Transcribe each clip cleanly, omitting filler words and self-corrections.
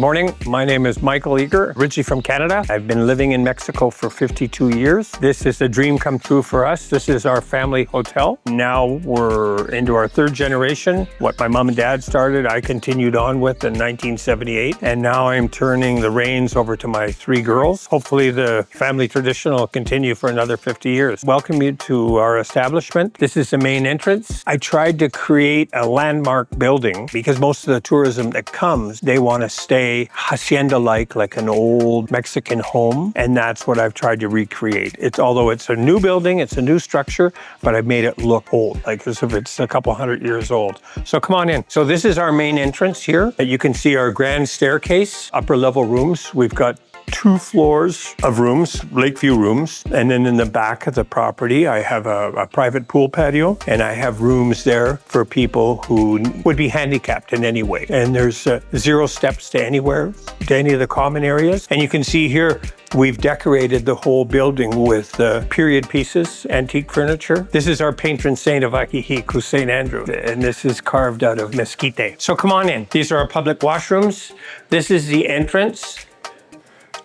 morning. My name is Michael Eager, originally from Canada. I've been living in Mexico for 52 years. This is a dream come true for us. This is our family hotel. Now we're into our third generation. What my mom and dad started, I continued on with in 1978. And now I'm turning the reins over to my three girls. Hopefully the family tradition will continue for another 50 years. Welcome you to our establishment. This is the main entrance. I tried to create a landmark building because most of the tourism that comes, they want to stay hacienda-like, like an old Mexican home. And that's what I've tried to recreate. Although it's a new building, it's a new structure, but I've made it look old, like as if it's a couple hundred years old. So come on in. So this is our main entrance here. You can see our grand staircase, upper level rooms. We've got 2 floors of rooms, lakeview rooms. And then in the back of the property, I have a private pool patio, and I have rooms there for people who would be handicapped in any way. And there's 0 steps to anywhere, to any of the common areas. And you can see here, we've decorated the whole building with period pieces, antique furniture. This is our patron saint of Ajijic, who's St. Andrew, and this is carved out of mesquite. So come on in. These are our public washrooms. This is the entrance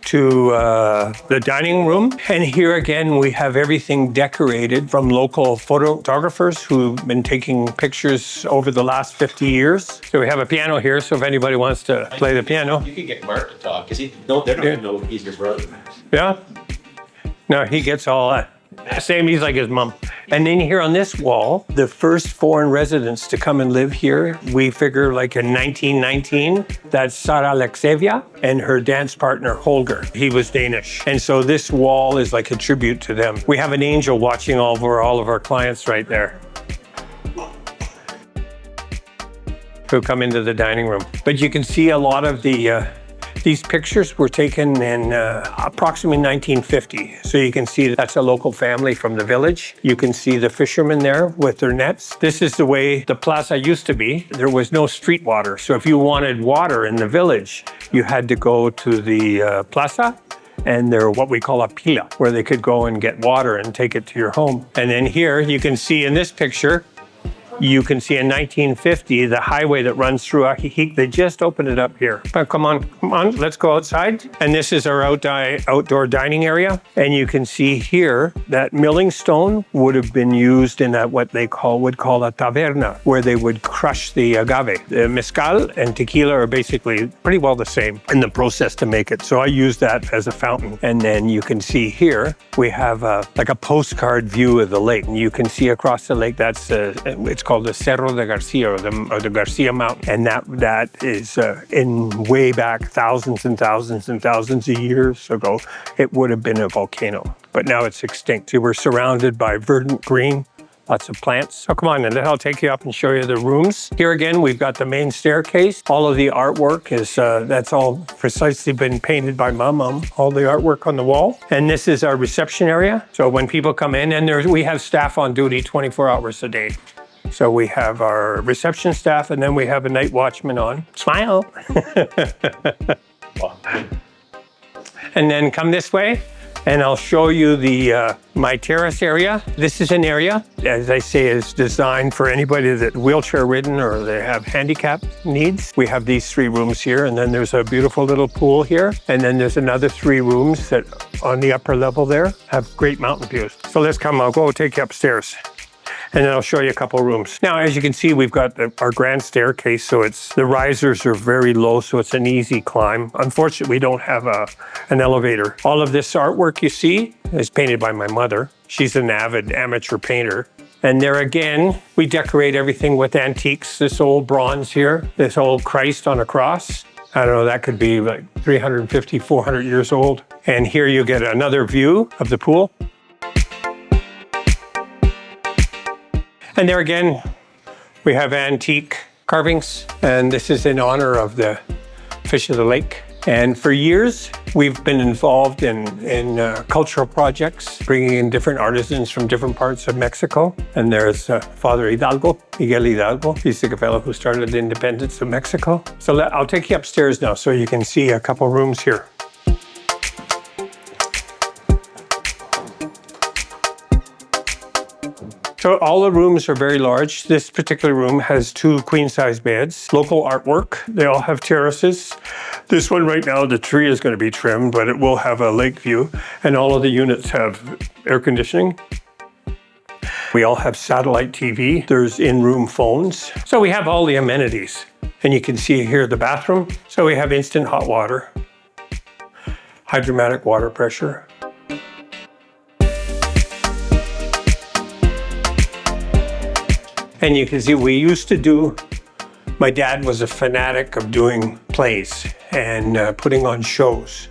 to the dining room. And here again, we have everything decorated from local photographers who've been taking pictures over the last 50 years. So we have a piano here, so if anybody wants to play the piano. You can get Mark to talk, because they're not going to know he's your brother. Yeah? No, he gets all that. Same, he's like his mom. And then here on this wall, the first foreign residents to come and live here, we figure like in 1919, that's Sara Alexevia and her dance partner, Holger. He was Danish. And so this wall is like a tribute to them. We have an angel watching over all of our clients right there, who come into the dining room. But you can see a lot of these pictures were taken in approximately 1950. So you can see that's a local family from the village. You can see the fishermen there with their nets. This is the way the plaza used to be. There was no street water. So if you wanted water in the village, you had to go to the plaza, and they're what we call a pila, where they could go and get water and take it to your home. And then here you can see in this picture, you can see in 1950, the highway that runs through Ajijic, they just opened it up here. But come on, let's go outside. And this is our outdoor dining area. And you can see here that milling stone would have been used in what they would call a taberna, where they would crush the agave. The mezcal and tequila are basically pretty well the same in the process to make it. So I use that as a fountain. And then you can see here, we have like a postcard view of the lake. And you can see across the lake, it's called the Cerro de Garcia, or the Garcia Mountain. And that is in way back thousands and thousands and thousands of years ago, it would have been a volcano, but now it's extinct. So we're surrounded by verdant green, lots of plants. So come on, and then I'll take you up and show you the rooms. Here again, we've got the main staircase. All of the artwork is, that's all precisely been painted by my mom, all the artwork on the wall. And this is our reception area. So when people come in, and we have staff on duty 24 hours a day. So we have our reception staff, and then we have a night watchman on. Smile. And then come this way, and I'll show you my terrace area. This is an area, as I say, is designed for anybody that's wheelchair-ridden or they have handicap needs. We have these 3 rooms here, and then there's a beautiful little pool here. And then there's another 3 rooms that on the upper level there have great mountain views. So let's come, I'll go take you upstairs, and then I'll show you a couple rooms. Now, as you can see, we've got our grand staircase, so the risers are very low, so it's an easy climb. Unfortunately, we don't have an elevator. All of this artwork you see is painted by my mother. She's an avid amateur painter. And there again, we decorate everything with antiques. This old bronze here, this old Christ on a cross. I don't know, that could be like 350, 400 years old. And here you get another view of the pool. And there again, we have antique carvings, and this is in honor of the fish of the lake. And for years, we've been involved in cultural projects, bringing in different artisans from different parts of Mexico. And there's Father Hidalgo, Miguel Hidalgo. He's the fellow who started the independence of Mexico. So I'll take you upstairs now so you can see a couple rooms here. So all the rooms are very large. This particular room has 2 queen-size beds, local artwork. They all have terraces. This one right now, the tree is going to be trimmed, but it will have a lake view, and all of the units have air conditioning. We all have satellite TV. There's in-room phones. So we have all the amenities. And you can see here the bathroom. So we have instant hot water, hydromatic water pressure. And you can see we used to do, my dad was a fanatic of doing plays and putting on shows.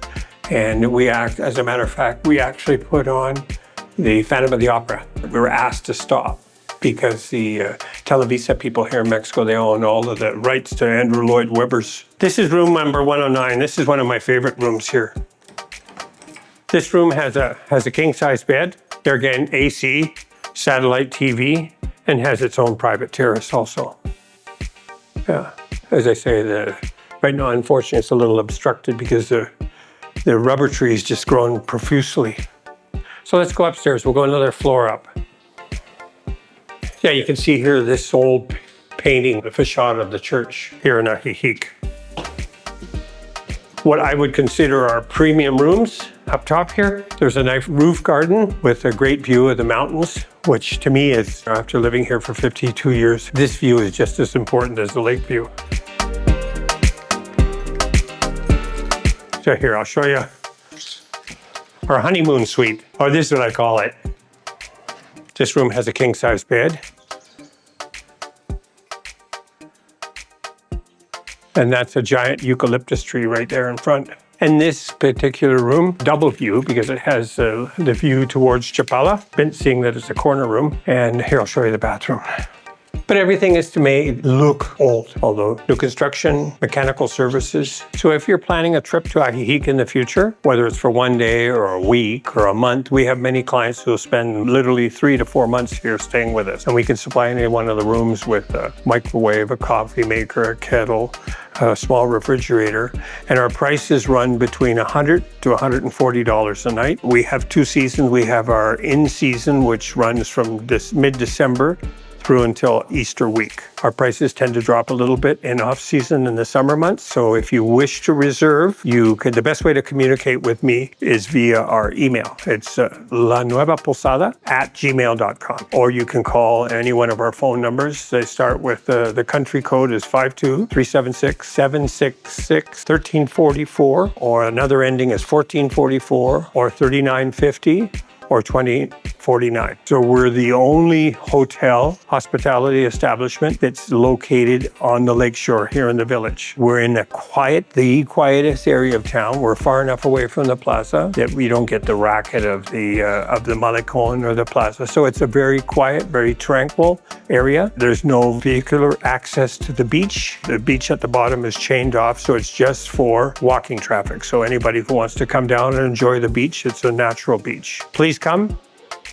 And as a matter of fact, we actually put on the Phantom of the Opera. We were asked to stop because the Televisa people here in Mexico, they own all of the rights to Andrew Lloyd Webber's. This is room number 109. This is one of my favorite rooms here. This room has a king-size bed. There again, AC, satellite TV, and has its own private terrace also. Yeah, as I say, right now, unfortunately, it's a little obstructed because the rubber tree is just growing profusely. So let's go upstairs. We'll go another floor up. Yeah, you can see here this old painting, the facade of the church here in Ajijic. What I would consider our premium rooms up top here. There's a nice roof garden with a great view of the mountains, which to me is, after living here for 52 years, this view is just as important as the lake view. So here, I'll show you our honeymoon suite, or this is what I call it. This room has a king-size bed. And that's a giant eucalyptus tree right there in front. And this particular room, double view, because it has the view towards Chapala, seeing that it's a corner room. And here, I'll show you the bathroom. But everything is to make it look old, although new construction, mechanical services. So if you're planning a trip to Ajijic in the future, whether it's for one day or a week or a month, we have many clients who will spend literally 3 to 4 months here staying with us. And we can supply any one of the rooms with a microwave, a coffee maker, a kettle, a small refrigerator. And our prices run between $100 to $140 a night. We have 2 seasons. We have our in-season, which runs from this mid-December through until Easter week. Our prices tend to drop a little bit in off-season in the summer months. So if you wish to reserve, the best way to communicate with me is via our email. It's lanuevaposada@gmail.com. Or you can call any one of our phone numbers. They start with the country code is 52-376-766-1344, or another ending is 1444 or 3950. Or 2049. So we're the only hotel hospitality establishment that's located on the lakeshore here in the village. We're in the quietest area of town. We're far enough away from the plaza that we don't get the racket of the Malecon or the plaza. So it's a very quiet, very tranquil area. There's no vehicular access to the beach. The beach at the bottom is chained off, so it's just for walking traffic. So anybody who wants to come down and enjoy the beach, it's a natural beach. Please come,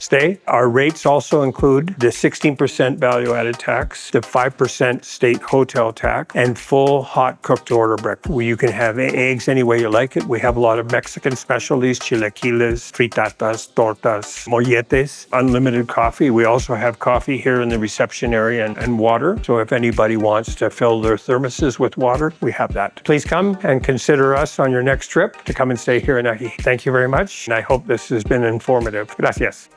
stay. Our rates also include the 16% value-added tax, the 5% state hotel tax, and full hot cooked order breakfast. You can have eggs any way you like it. We have a lot of Mexican specialties, chilaquiles, fritatas, tortas, molletes, unlimited coffee. We also have coffee here in the reception area and water. So if anybody wants to fill their thermoses with water, we have that. Please come and consider us on your next trip to come and stay here in Ajijic. Thank you very much, and I hope this has been informative. Gracias.